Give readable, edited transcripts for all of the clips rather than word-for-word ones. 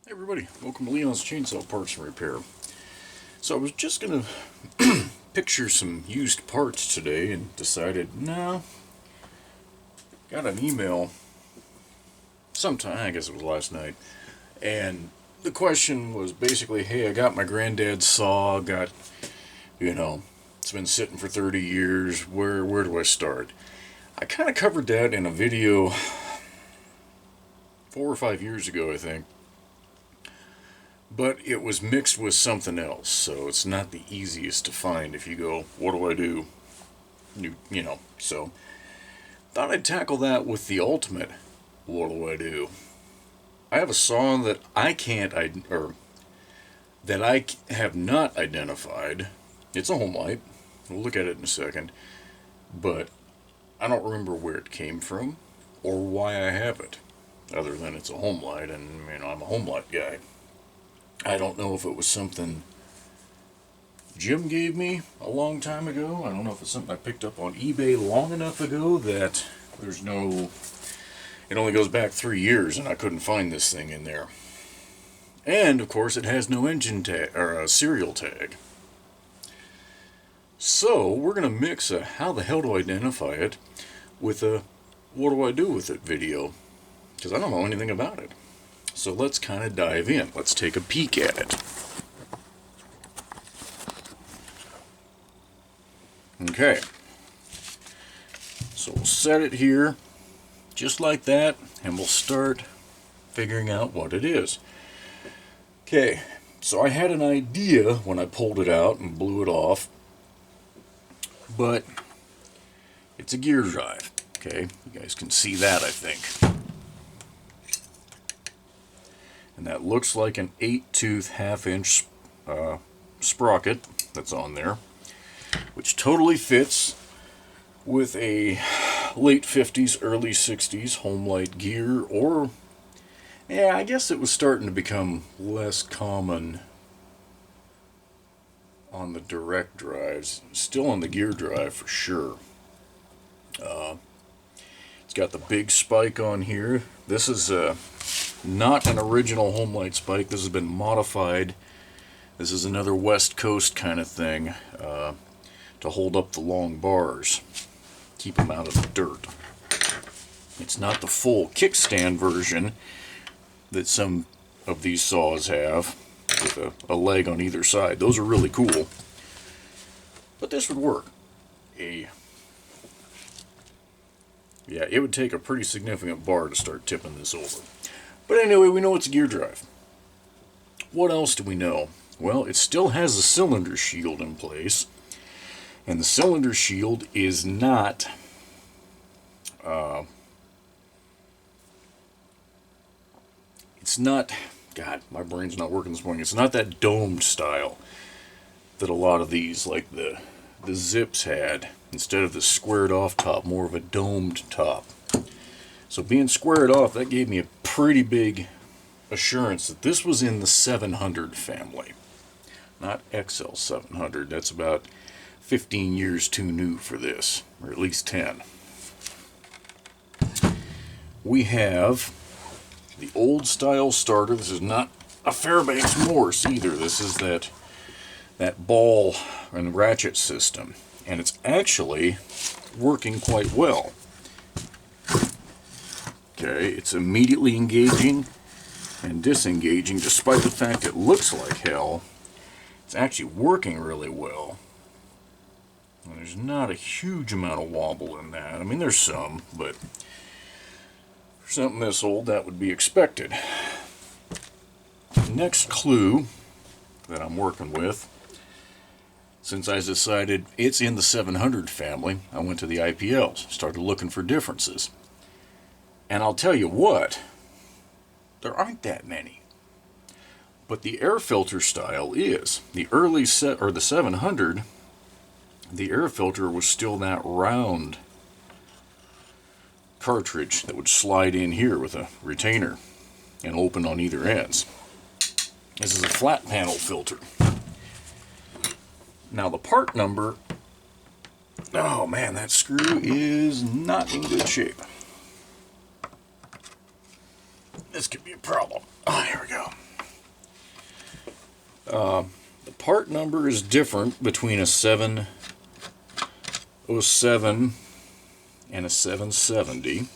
Hey everybody, welcome to Leon's Chainsaw Parts and Repair. So I was just going to picture some used parts today and decided, no, got an email sometime, I guess it was last night, and the question was basically, hey, I got my granddad's saw, it's been sitting for 30 years, where do I start? I kind of covered that in a video 4 or 5 years ago, I think. But it was mixed with something else, so it's not the easiest to find if you go, what do I do? So thought I'd tackle that with the ultimate, what do I do? I have a saw that that I have not identified. It's a Homelite. We'll look at it in a second. But I don't remember where it came from or why I have it, other than it's a Homelite, and I'm a Homelite guy. I don't know if it was something Jim gave me a long time ago. I don't know if it's something I picked up on eBay long enough ago that it only goes back 3 years and I couldn't find this thing in there. And, of course, it has no engine tag, or a serial tag. So, we're going to mix a how the hell do I identify it with a what do I do with it video. Because I don't know anything about it. So let's kind of dive in. Let's take a peek at it. Okay. So we'll set it here, just like that, and we'll start figuring out what it is. Okay, so I had an idea when I pulled it out and blew it off, but it's a gear drive. Okay, you guys can see that, I think. And that looks like an 8-tooth half-inch sprocket that's on there, which totally fits with a late 50s, early 60s Homelite gear, or, yeah, I guess it was starting to become less common on the direct drives. Still on the gear drive for sure. It's got the big spike on here. This is not an original Homelite spike. This has been modified. This is another West Coast kind of thing to hold up the long bars, keep them out of the dirt. It's not the full kickstand version that some of these saws have, with a leg on either side. Those are really cool. But this would work. Yeah, it would take a pretty significant bar to start tipping this over. But anyway, we know it's a gear drive. What else do we know? Well, it still has a cylinder shield in place. And the cylinder shield is not God, my brain's not working this morning. It's not that domed style that a lot of these, like the Zips had. Instead of the squared off top, more of a domed top. So being squared off, that gave me a pretty big assurance that this was in the 700 family. Not XL 700. That's about 15 years too new for this, or at least 10. We have the old style starter. This is not a Fairbanks Morse either. This is that ball and ratchet system. And it's actually working quite well. Okay, it's immediately engaging and disengaging, despite the fact it looks like hell. It's actually working really well. And there's not a huge amount of wobble in that. I mean, there's some, but for something this old, that would be expected. The next clue that I'm working with, since I decided it's in the 700 family, I went to the IPLs, started looking for differences. And I'll tell you what, there aren't that many. But the air filter style is. The the 700, the air filter was still that round cartridge that would slide in here with a retainer and open on either ends. This is a flat panel filter. Now the part number, oh man, that screw is not in good shape. This could be a problem. Oh, here we go. The part number is different between a 707 and a 770.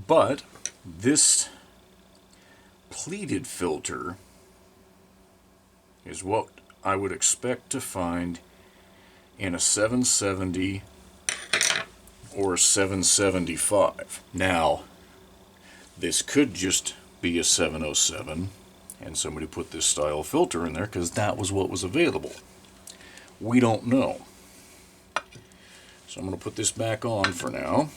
But this pleated filter is what I would expect to find in a 770 or a 775. Now, this could just be a 707 and somebody put this style filter in there because that was what was available. We don't know. So I'm going to put this back on for now.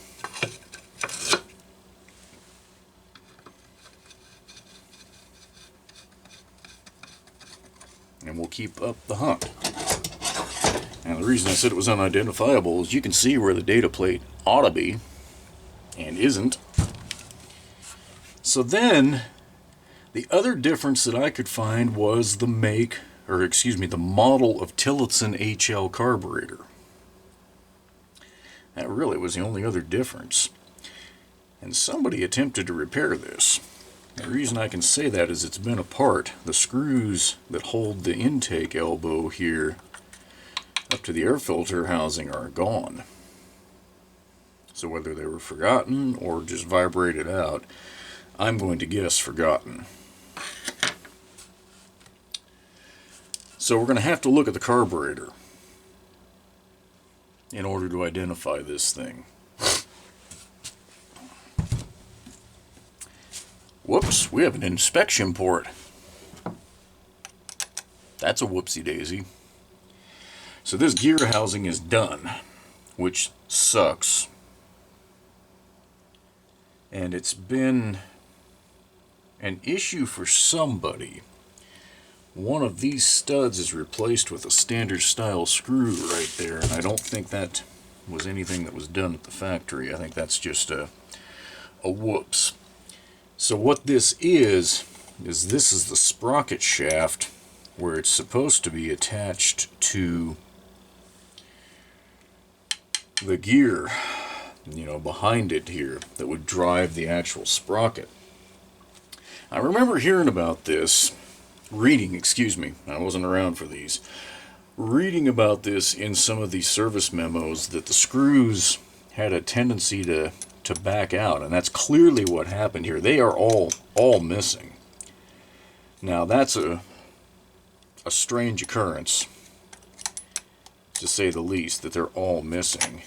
And we'll keep up the hunt. And the reason I said it was unidentifiable is you can see where the data plate ought to be and isn't. So then, the other difference that I could find was the the model of Tillotson HL carburetor. That really was the only other difference. And somebody attempted to repair this. The reason I can say that is it's been apart. The screws that hold the intake elbow here up to the air filter housing are gone. So whether they were forgotten or just vibrated out, I'm going to guess forgotten. So we're going to have to look at the carburetor in order to identify this thing. Whoops, we have an inspection port. That's a whoopsie daisy. So this gear housing is done, which sucks. And it's been an issue for somebody. One of these studs is replaced with a standard style screw right there, and I don't think that was anything that was done at the factory. I think that's just a whoops. So what this is this is the sprocket shaft where it's supposed to be attached to the gear, behind it here, that would drive the actual sprocket. I remember hearing about this, I wasn't around for these, reading about this in some of these service memos that the screws had a tendency to back out, and that's clearly what happened here. They are all missing. Now that's a strange occurrence, to say the least, that they're all missing.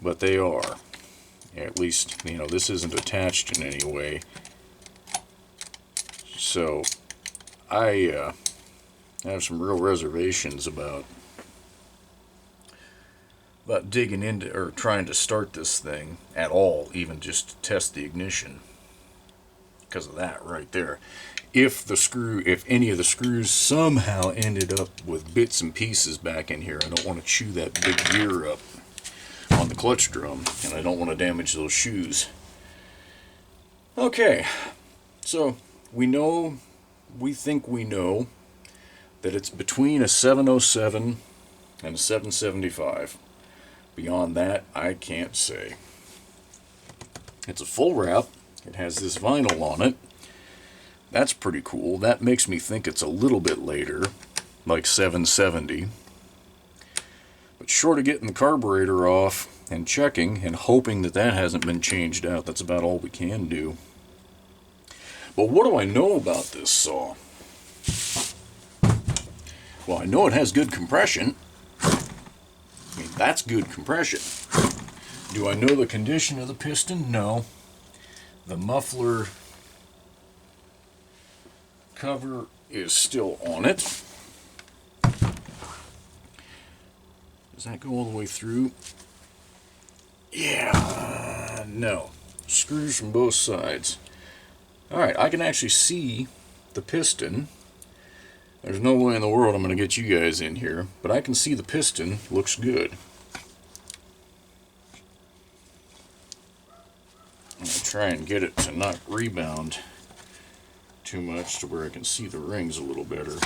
But they are. At least, this isn't attached in any way. So, I have some real reservations about digging into or trying to start this thing at all, even just to test the ignition, because of that right there. If any of the screws somehow ended up with bits and pieces back in here, I don't want to chew that big gear up on the clutch drum, and I don't want to damage those shoes. Okay, so we think we know that it's between a 707 and a 775. Beyond that, I can't say. It's a full wrap. It has this vinyl on it. That's pretty cool. That makes me think it's a little bit later, like 770. But short of getting the carburetor off and checking and hoping that hasn't been changed out, that's about all we can do. But what do I know about this saw? Well, I know it has good compression. That's good compression. Do I know the condition of the piston? No. The muffler cover is still on it. Does that go all the way through? Yeah, no. Screws from both sides. Alright, I can actually see the piston. There's no way in the world I'm going to get you guys in here, but I can see the piston. Looks good. I'm going to try and get it to not rebound too much to where I can see the rings a little better.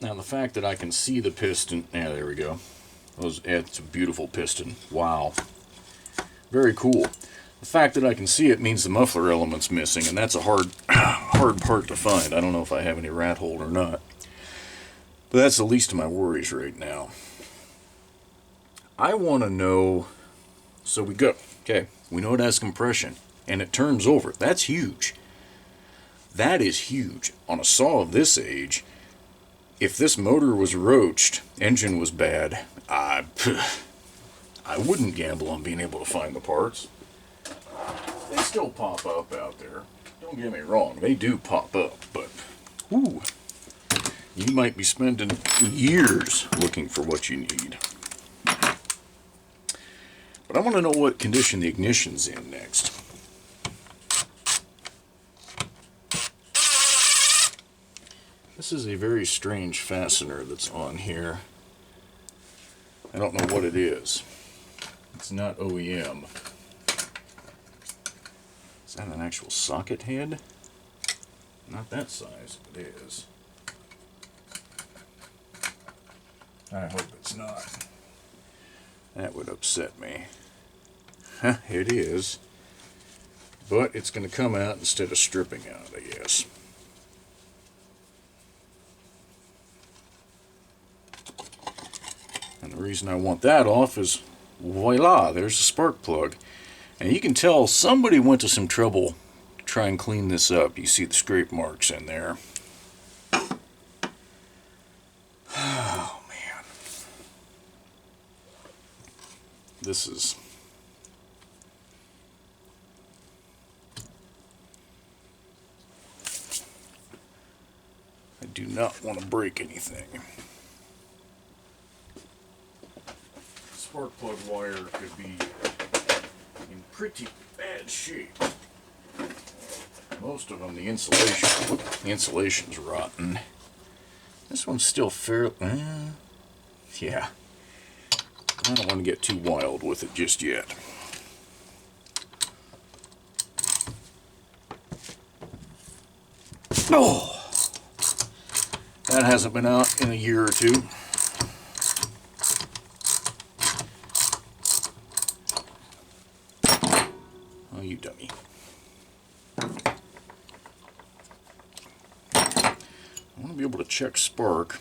Now the fact that I can see the piston, yeah, there we go. It's a beautiful piston. Wow. Very cool. The fact that I can see it means the muffler element's missing, and that's a hard part to find. I don't know if I have any rat hole or not. But that's the least of my worries right now. I want to know, so we go, okay, we know it has compression, and it turns over. That's huge. That is huge. On a saw of this age, if this motor was roached, engine was bad, I wouldn't gamble on being able to find the parts. They still pop up out there. Don't get me wrong, they do pop up, but whew, you might be spending years looking for what you need. But I want to know what condition the ignition's in next. This is a very strange fastener that's on here. I don't know what it is. It's not OEM. Is that an actual socket head? Not that size, it is. I hope it's not. That would upset me. It is. But it's going to come out instead of stripping out, I guess. And the reason I want that off is, voila, there's a spark plug. And you can tell somebody went to some trouble to try and clean this up. You see the scrape marks in there. Oh, man. This is... I do not want to break anything. Spark plug wire could be in pretty bad shape. Most of them, the insulation's rotten. This one's still fairly... yeah. I don't want to get too wild with it just yet. Oh! That hasn't been out in a year or two. Oh, you dummy. I want to be able to check spark.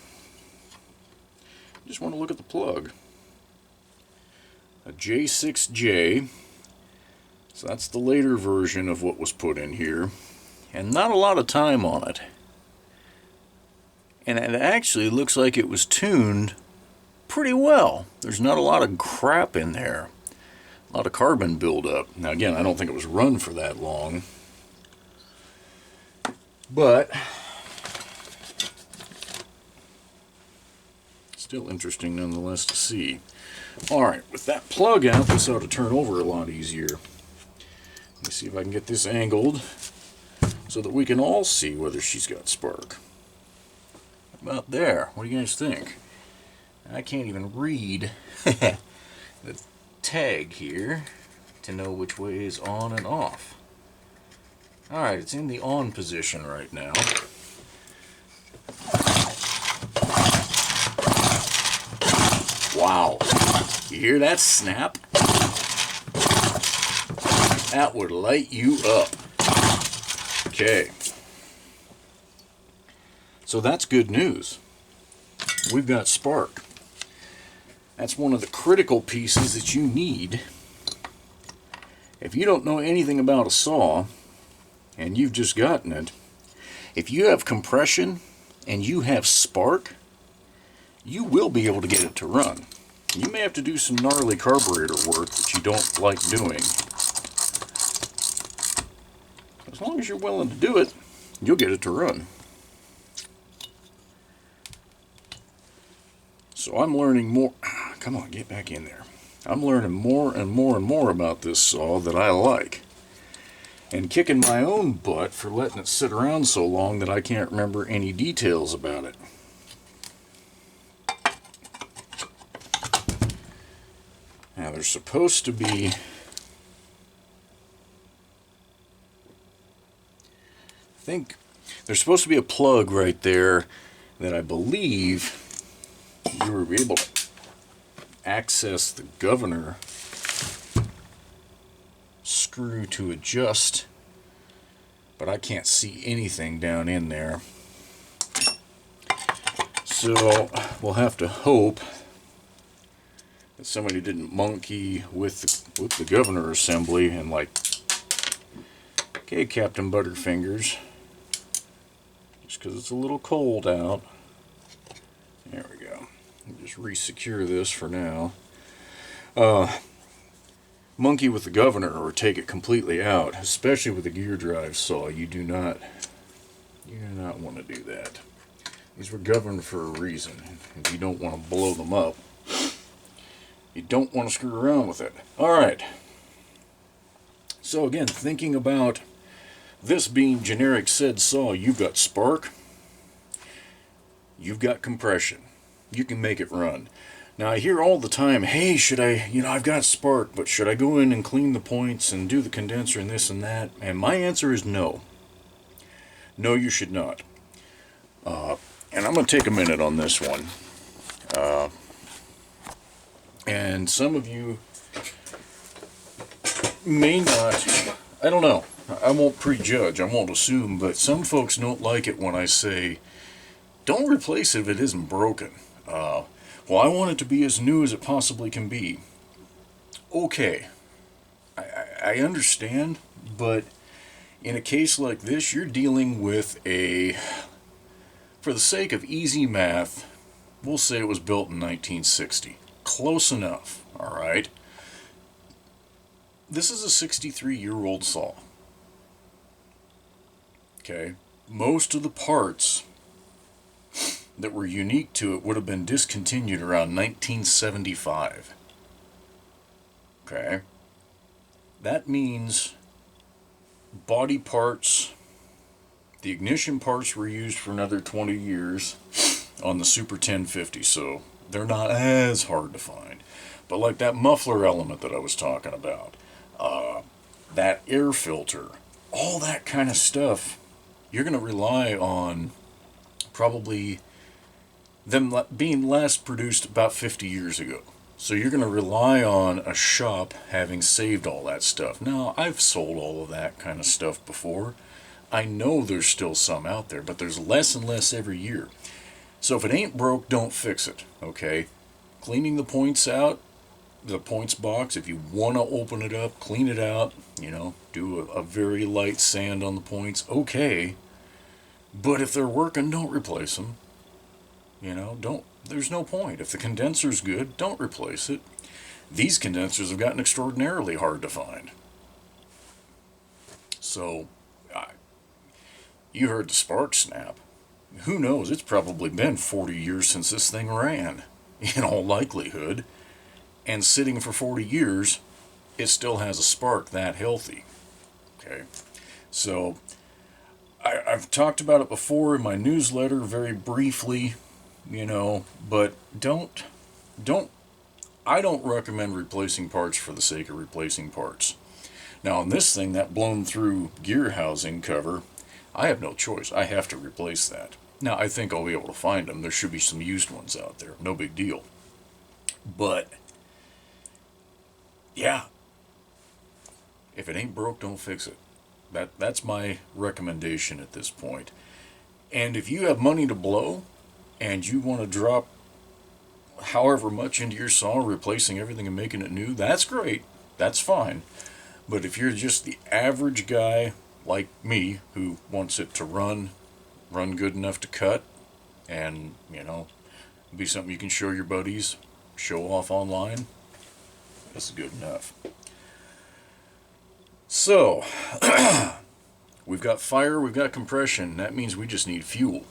I just want to look at the plug. A J6J. So that's the later version of what was put in here. And not a lot of time on it. And it actually looks like it was tuned pretty well. There's not a lot of crap in there. A lot of carbon buildup. Now again, I don't think it was run for that long. But still interesting nonetheless to see. Alright, with that plug out, this ought to turn over a lot easier. Let me see if I can get this angled so that we can all see whether she's got spark. About there. What do you guys think? I can't even read the tag here to know which way is on and off. Alright, it's in the on position right now. Wow. You hear that snap? That would light you up. Okay. So that's good news. We've got spark. That's one of the critical pieces that you need. If you don't know anything about a saw, and you've just gotten it, if you have compression and you have spark, you will be able to get it to run. You may have to do some gnarly carburetor work that you don't like doing. As long as you're willing to do it, you'll get it to run. So I'm learning more. Come on, get back in there. I'm learning more and more and more about this saw that I like. And kicking my own butt for letting it sit around so long that I can't remember any details about it. Now there's supposed to be... I think there's supposed to be a plug right there that I believe you were able to access the governor screw to adjust, but I can't see anything down in there. So we'll have to hope that somebody didn't monkey with the governor assembly and like, okay, Captain Butterfingers, just because it's a little cold out. There we go. Just re-secure this for now. Monkey with the governor or take it completely out, especially with the gear drive saw. You do not want to do that. These were governed for a reason. If you don't want to blow them up, you don't want to screw around with it. Alright. So again, thinking about this being generic said saw, you've got spark, you've got compression. You can make it run. Now I hear all the time, hey, should I, I've got spark, but should I go in and clean the points and do the condenser and this and that? And my answer is no. No, you should not. And I'm going to take a minute on this one. And some of you may not, I don't know. I won't prejudge, I won't assume, but some folks don't like it when I say, don't replace it if it isn't broken. Well, I want it to be as new as it possibly can be. Okay, I understand, but in a case like this, you're dealing with for the sake of easy math, we'll say it was built in 1960. Close enough, alright? This is a 63-year-old saw. Okay, most of the parts that were unique to it would have been discontinued around 1975. Okay? That means body parts, the ignition parts were used for another 20 years on the Super 1050, so they're not as hard to find. But like that muffler element that I was talking about, that air filter, all that kind of stuff, you're going to rely on probably them being last produced about 50 years ago. So you're going to rely on a shop having saved all that stuff. Now, I've sold all of that kind of stuff before. I know there's still some out there, but there's less and less every year. So if it ain't broke, don't fix it, okay? Cleaning the points out, the points box, if you want to open it up, clean it out, do a very light sand on the points, okay. But if they're working, don't replace them. There's no point. If the condenser's good, don't replace it. These condensers have gotten extraordinarily hard to find. So, you heard the spark snap. Who knows? It's probably been 40 years since this thing ran, in all likelihood. And sitting for 40 years, it still has a spark that healthy. Okay? So, I've talked about it before in my newsletter very briefly, but I don't recommend replacing parts for the sake of replacing parts. Now on this thing, that blown through gear housing cover, I have no choice. I have to replace that. Now I think I'll be able to find them. There should be some used ones out there. No big deal. But, yeah. If it ain't broke, don't fix it. That's my recommendation at this point. And if you have money to blow, and you want to drop however much into your saw, replacing everything and making it new, that's great. That's fine. But if you're just the average guy like me who wants it to run good enough to cut, and, be something you can show your buddies, show off online, that's good enough. So, we've got fire, we've got compression. That means we just need fuel.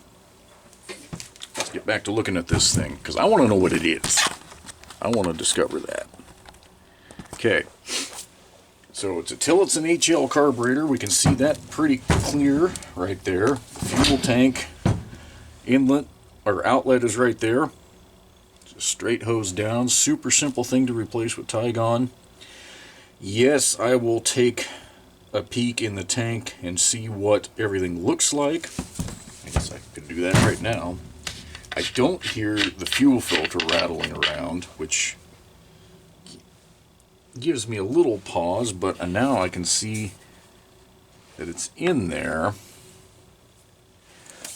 Let's get back to looking at this thing, because I want to know what it is. I want to discover that. Okay. So it's a Tillotson HL carburetor. We can see that pretty clear right there. Fuel tank inlet or outlet is right there. It's a straight hose down. Super simple thing to replace with Tygon. Yes, I will take a peek in the tank and see what everything looks like. I guess I could do that right now. I don't hear the fuel filter rattling around, which gives me a little pause, but now I can see that it's in there.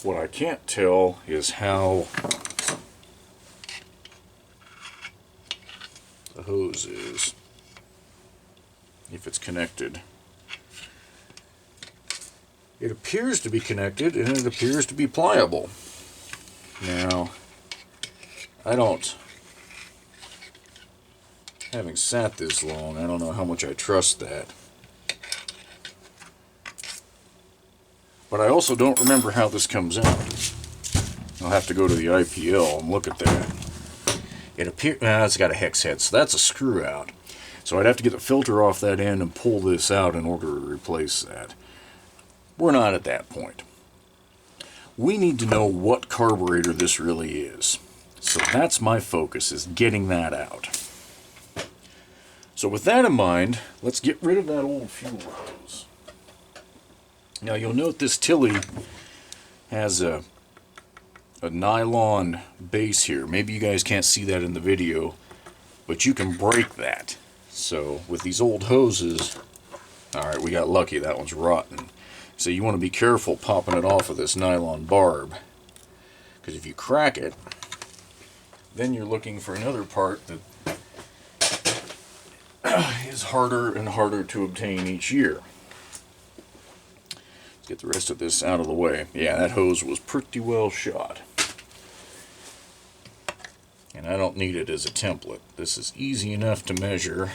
What I can't tell is how the hose is, if it's connected. It appears to be connected, and it appears to be pliable. Now, having sat this long, I don't know how much I trust that. But I also don't remember how this comes out. I'll have to go to the IPL and look at that. It appears, it's got a hex head, so that's a screw out. So I'd have to get the filter off that end and pull this out in order to replace that. We're not at that point. We need to know what carburetor this really is. So that's my focus, is getting that out. So with that in mind, let's get rid of that old fuel hose. Now you'll note this Tilly has a nylon base here. Maybe you guys can't see that in the video, but you can break that. So with these old hoses, alright, we got lucky, that one's rotten. So you want to be careful popping it off of this nylon barb, because if you crack it, then you're looking for another part that is harder and harder to obtain each year. Let's get the rest of this out of the way. Yeah, that hose was pretty well shot. And I don't need it as a template. This is easy enough to measure.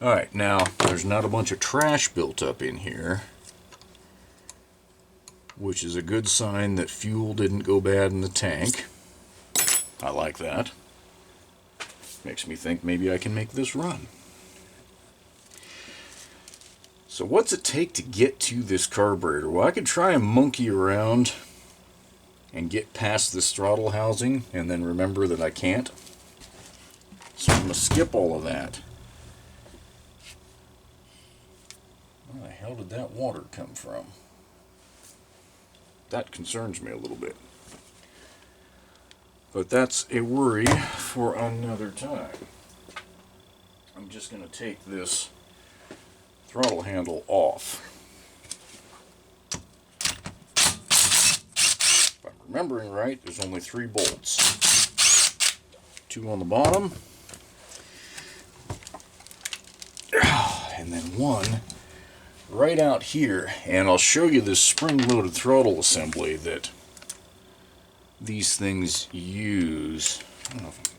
Alright, now there's not a bunch of trash built up in here, which is a good sign that fuel didn't go bad in the tank. I like that. Makes me think maybe I can make this run. So what's it take to get to this carburetor? Well, I could try and monkey around and get past this throttle housing and then remember that I can't. So I'm going to skip all of that. Where the hell did that water come from? That concerns me a little bit. But that's a worry for another time. I'm just going to take this throttle handle off. If I'm remembering right, there's only 3 bolts. 2 on the bottom. And then 1 right out here. And I'll show you this spring-loaded throttle assembly that these things use. I don't know if I can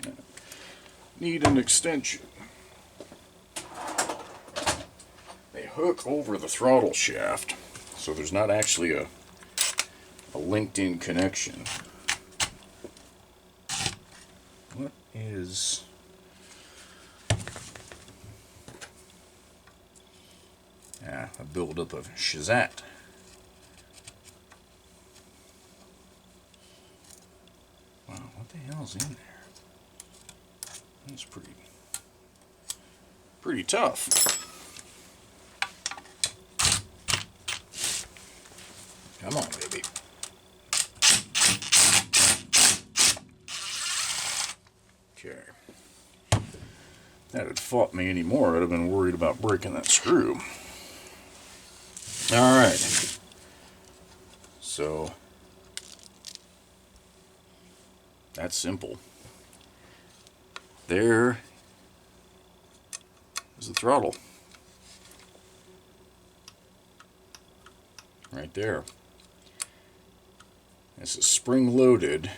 get one. Need an extension. They hook over the throttle shaft, so there's not actually a linked-in connection. What is... a buildup of Shazat. Wow, what the hell's in there? That's pretty tough. Come on, baby. Okay. If that had fought me anymore, I'd have been worried about breaking that screw. Alright, so that's simple. There is the throttle. Right there. This is spring loaded,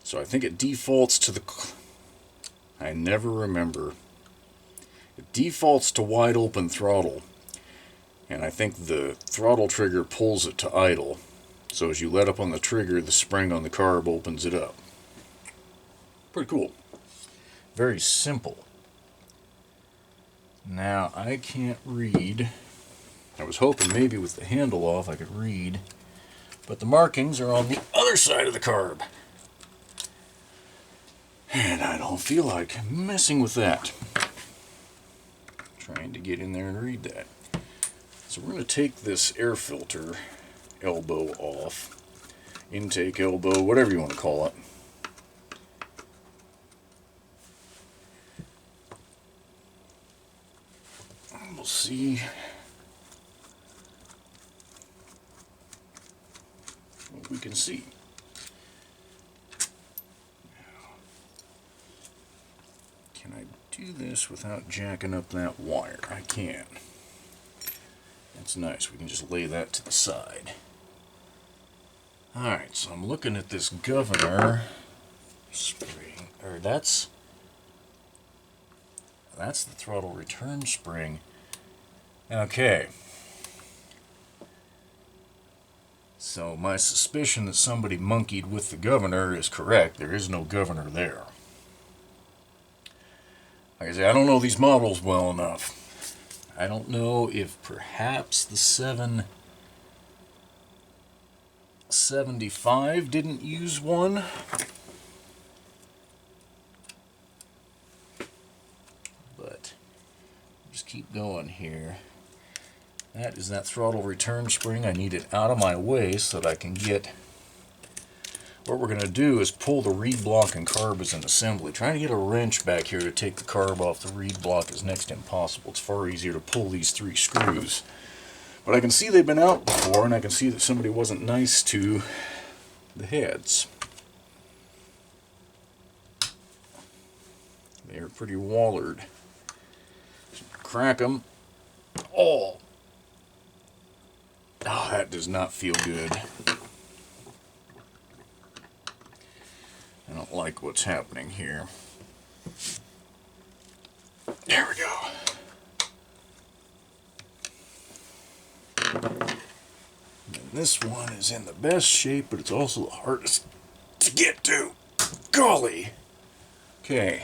so I think it defaults to the... I never remember. It defaults to wide open throttle. And I think the throttle trigger pulls it to idle. So as you let up on the trigger, the spring on the carb opens it up. Pretty cool. Very simple. Now, I can't read. I was hoping maybe with the handle off I could read. But the markings are on the other side of the carb. And I don't feel like messing with that. Trying to get in there and read that. So we're going to take this air filter elbow off, intake elbow, whatever you want to call it. We'll see what we can see. Can I do this without jacking up that wire? I can. That's nice. We can just lay that to the side. Alright, so I'm looking at this governor spring, or that's the throttle return spring. Okay. So my suspicion that somebody monkeyed with the governor is correct. There is no governor there. Like I say, I don't know these models well enough. I don't know if perhaps the 775 didn't use one. But just keep going here. That is that throttle return spring. I need it out of my way so that I can get... What we're going to do is pull the reed block and carb as an assembly. Trying to get a wrench back here to take the carb off the reed block is next to impossible. It's far easier to pull these 3 screws. But I can see they've been out before, and I can see that somebody wasn't nice to the heads. They are pretty wallered. Crack them. Oh! Oh, that does not feel good. I don't like what's happening here. There we go. And this one is in the best shape, but it's also the hardest to get to. Golly! Okay.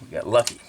We got lucky.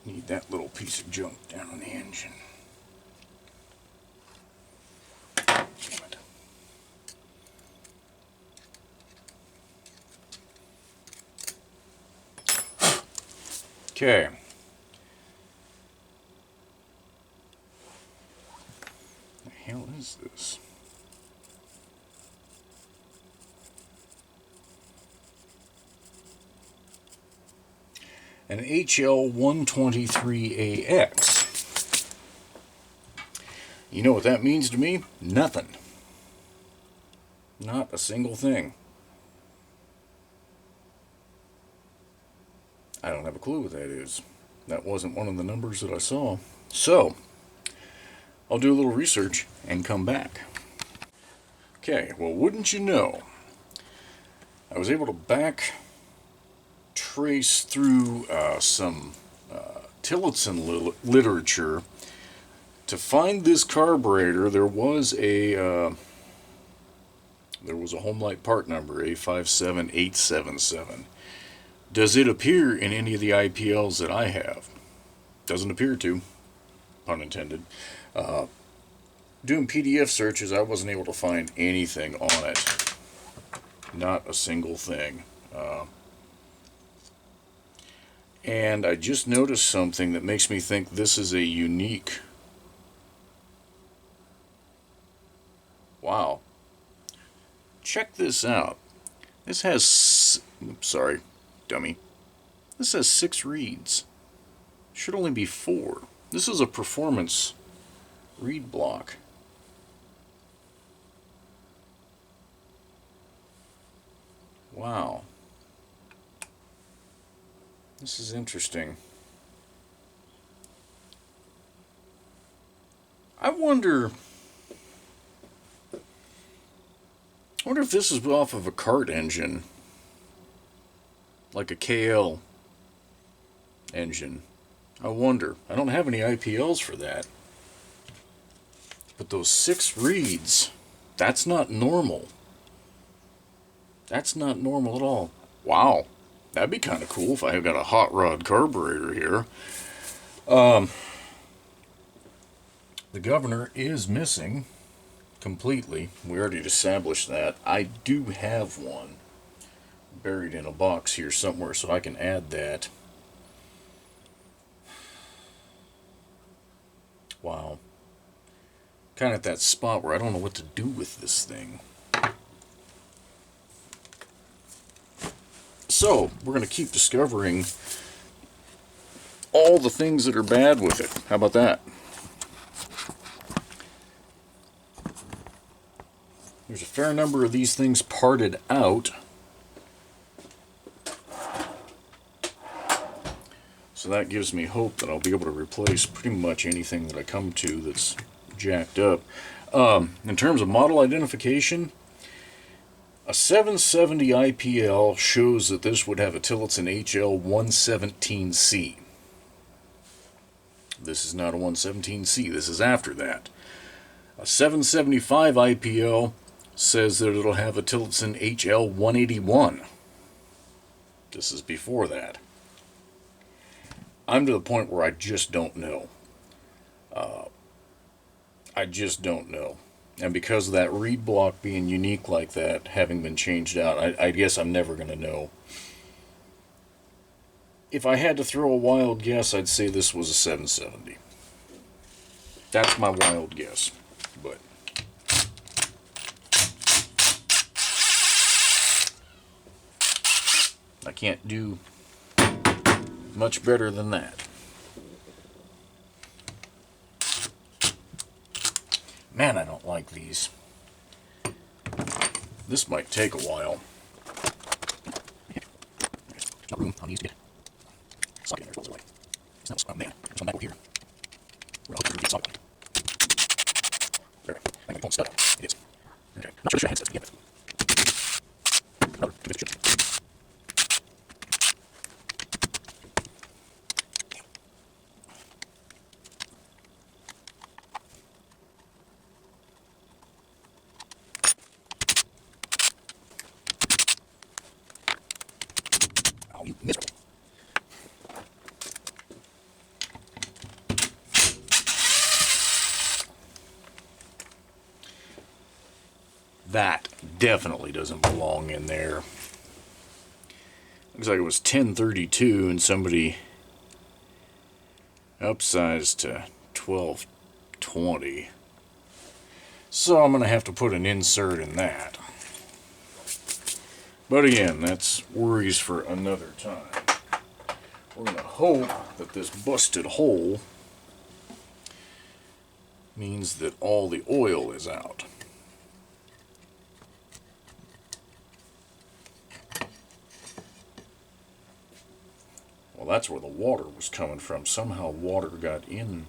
Need that little piece of junk down on the engine. Damn it. Okay. What the hell is this? An HL123AX. You know what that means to me? Nothing. Not a single thing. I don't have a clue what that is. That wasn't one of the numbers that I saw. So, I'll do a little research and come back. Okay, well, wouldn't you know, I was able to back trace through some Tillotson literature to find this carburetor. There was a Homelite part number, A57877. Does it appear in any of the IPLs that I have? Doesn't appear to, pun intended. Doing PDF searches, I wasn't able to find anything on it. Not a single thing. And I just noticed something that makes me think this is a unique... Wow. Check this out. This has... Oops, sorry, dummy. This has 6 reeds. Should only be 4. This is a performance reed block. Wow. This is interesting. I wonder if this is off of a kart engine, like a KL engine. I wonder. I don't have any IPLs for that. But those 6 reeds, that's not normal. That's not normal at all. Wow, that'd be kind of cool if I got a hot rod carburetor here. The governor is missing completely. We already established that. I do have one buried in a box here somewhere, so I can add that. Wow. Kind of at that spot where I don't know what to do with this thing. So, we're going to keep discovering all the things that are bad with it. How about that? There's a fair number of these things parted out. So that gives me hope that I'll be able to replace pretty much anything that I come to that's jacked up. In terms of model identification, a 770 IPL shows that this would have a Tillotson HL117C. This is not a 117C, this is after that. A 775 IPL says that it'll have a Tillotson HL181. This is before that. I'm to the point where I just don't know. I just don't know. And because of that reed block being unique like that, having been changed out, I guess I'm never going to know. If I had to throw a wild guess, I'd say this was a 770. That's my wild guess. But I can't do much better than that. Man, I don't like these. This might take a while. There's no room on these to get socket in there. Away. It's not, oh man, there's one back over here. We're hoping to get socket. There. I might be pulling stud out. It is. Okay. I'm not sure the headset's to begin with. Another conviction. You miserable. That definitely doesn't belong in there. Looks like it was 1032 and somebody upsized to 1220. So I'm going to have to put an insert in that. But again, that's worries for another time. We're going to hope that this busted hole means that all the oil is out. Well, that's where the water was coming from. Somehow water got in.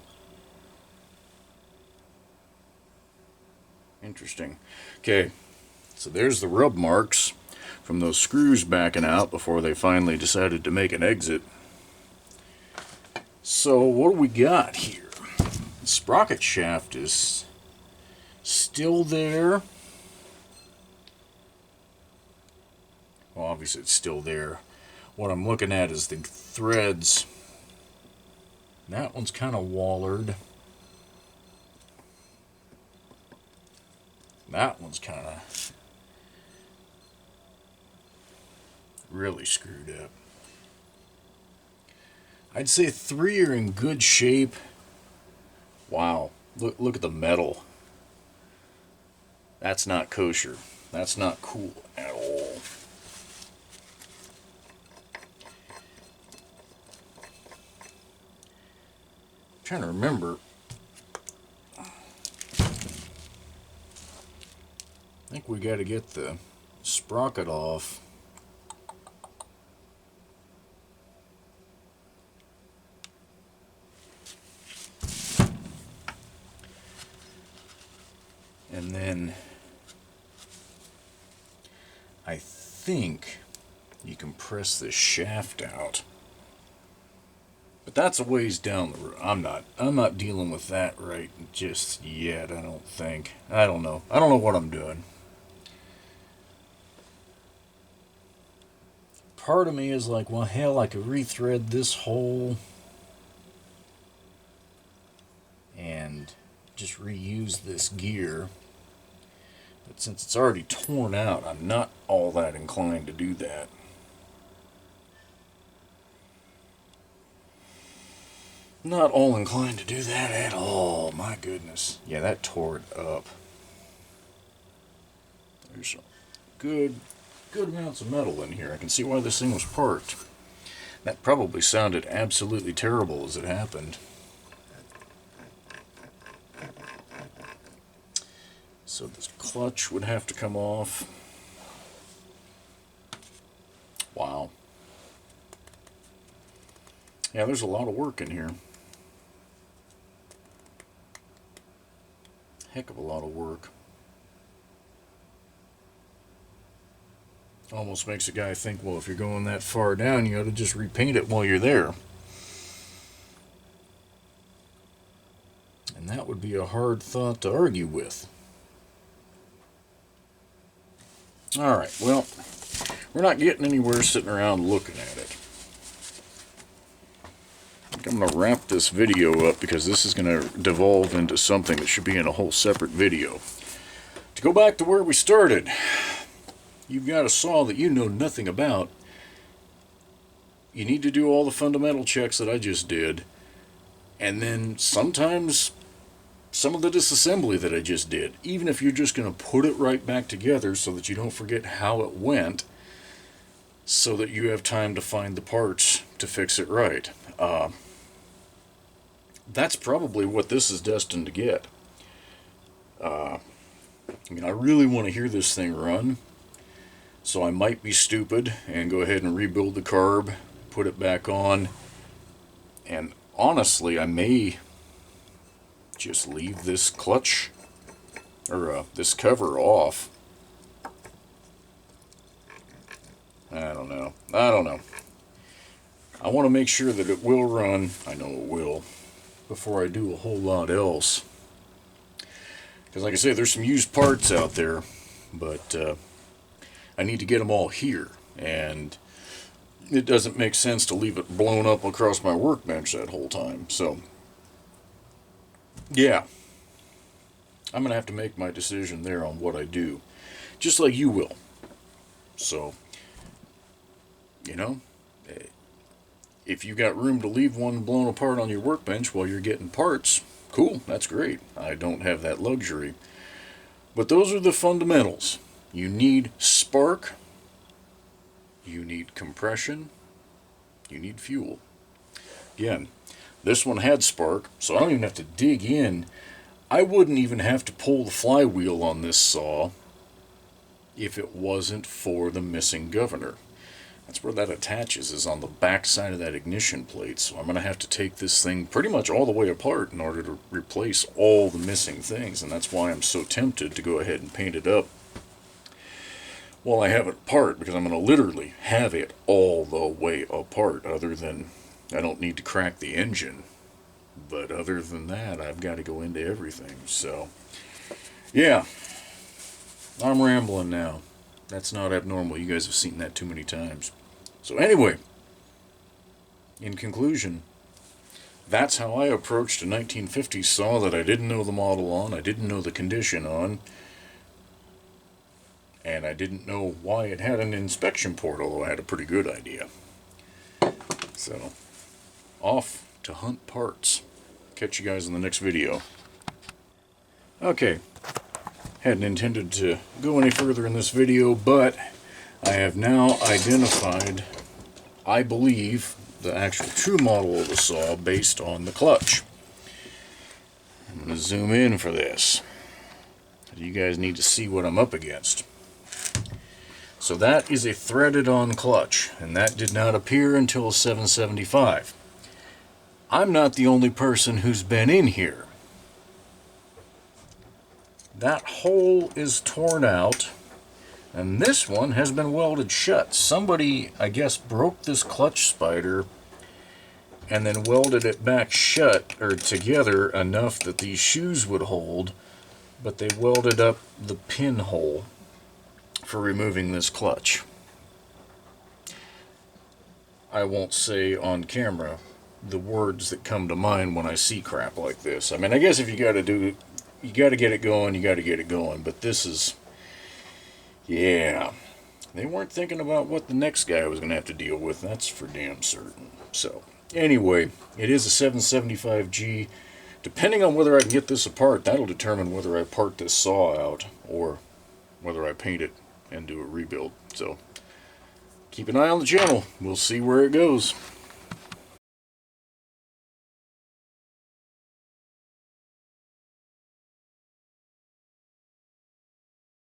Interesting. Okay, so there's the rub marks from those screws backing out before they finally decided to make an exit. So what do we got here? The sprocket shaft is still there. Well, obviously it's still there. What I'm looking at is the threads. That one's kind of wallered. That one's kind of really screwed up. I'd say 3 are in good shape. Wow, look at the metal. That's not kosher. That's not cool at all. I'm trying to remember. I think we got to get the sprocket off. And then I think you can press this shaft out. But that's a ways down the road. I'm not dealing with that right just yet, I don't think. I don't know. I don't know what I'm doing. Part of me is like, well, hell, I could rethread this hole and just reuse this gear. But since it's already torn out, I'm not all that inclined to do that. Not all inclined to do that at all. My goodness. Yeah, that tore it up. There's some good amounts of metal in here. I can see why this thing was parked. That probably sounded absolutely terrible as it happened. So this clutch would have to come off. Wow. Yeah, there's a lot of work in here. Heck of a lot of work. Almost makes a guy think, well, if you're going that far down, you ought to just repaint it while you're there. And that would be a hard thought to argue with. Alright, well, we're not getting anywhere sitting around looking at it. I'm going to wrap this video up because this is going to devolve into something that should be in a whole separate video. To go back to where we started, you've got a saw that you know nothing about. You need to do all the fundamental checks that I just did, and then sometimes some of the disassembly that I just did, even if you're just going to put it right back together so that you don't forget how it went, so that you have time to find the parts to fix it right. That's probably what this is destined to get. I mean, I really want to hear this thing run, so I might be stupid and go ahead and rebuild the carb, put it back on, and honestly, I may just leave this clutch, or this cover off. I don't know. I want to make sure that it will run. I know it will, before I do a whole lot else. Because like I say, there's some used parts out there, but I need to get them all here, and it doesn't make sense to leave it blown up across my workbench that whole time. So yeah, I'm going to have to make my decision there on what I do, just like you will. So, you know, if you got room to leave one blown apart on your workbench while you're getting parts, cool, that's great. I don't have that luxury. But those are the fundamentals. You need spark, you need compression, you need fuel. Again, this one had spark, so I don't even have to dig in. I wouldn't even have to pull the flywheel on this saw if it wasn't for the missing governor. That's where that attaches, is on the back side of that ignition plate. So I'm going to have to take this thing pretty much all the way apart in order to replace all the missing things. And that's why I'm so tempted to go ahead and paint it up while I have it apart, because I'm going to literally have it all the way apart. Other than, I don't need to crack the engine. But other than that, I've got to go into everything. So, yeah, I'm rambling now. That's not abnormal. You guys have seen that too many times. So anyway, in conclusion, that's how I approached a 1950s saw that I didn't know the model on, I didn't know the condition on, and I didn't know why it had an inspection port, although I had a pretty good idea. So, off to hunt parts. Catch you guys in the next video. Okay. Hadn't intended to go any further in this video, but I have now identified, I believe, the actual true model of the saw based on the clutch. I'm going to zoom in for this. You guys need to see what I'm up against. So that is a threaded on clutch, and that did not appear until 775. I'm not the only person who's been in here. That hole is torn out, and this one has been welded shut. Somebody, I guess, broke this clutch spider and then welded it back shut, or together, enough that these shoes would hold, but they welded up the pinhole for removing this clutch. I won't say on camera the words that come to mind when I see crap like this. I mean, I guess if you got to get it going, you got to get it going, but this is, yeah, they weren't thinking about what the next guy was going to have to deal with, that's for damn certain. So, anyway, it is a 775G. Depending on whether I can get this apart, that'll determine whether I part this saw out or whether I paint it and do a rebuild. So, keep an eye on the channel. We'll see where it goes.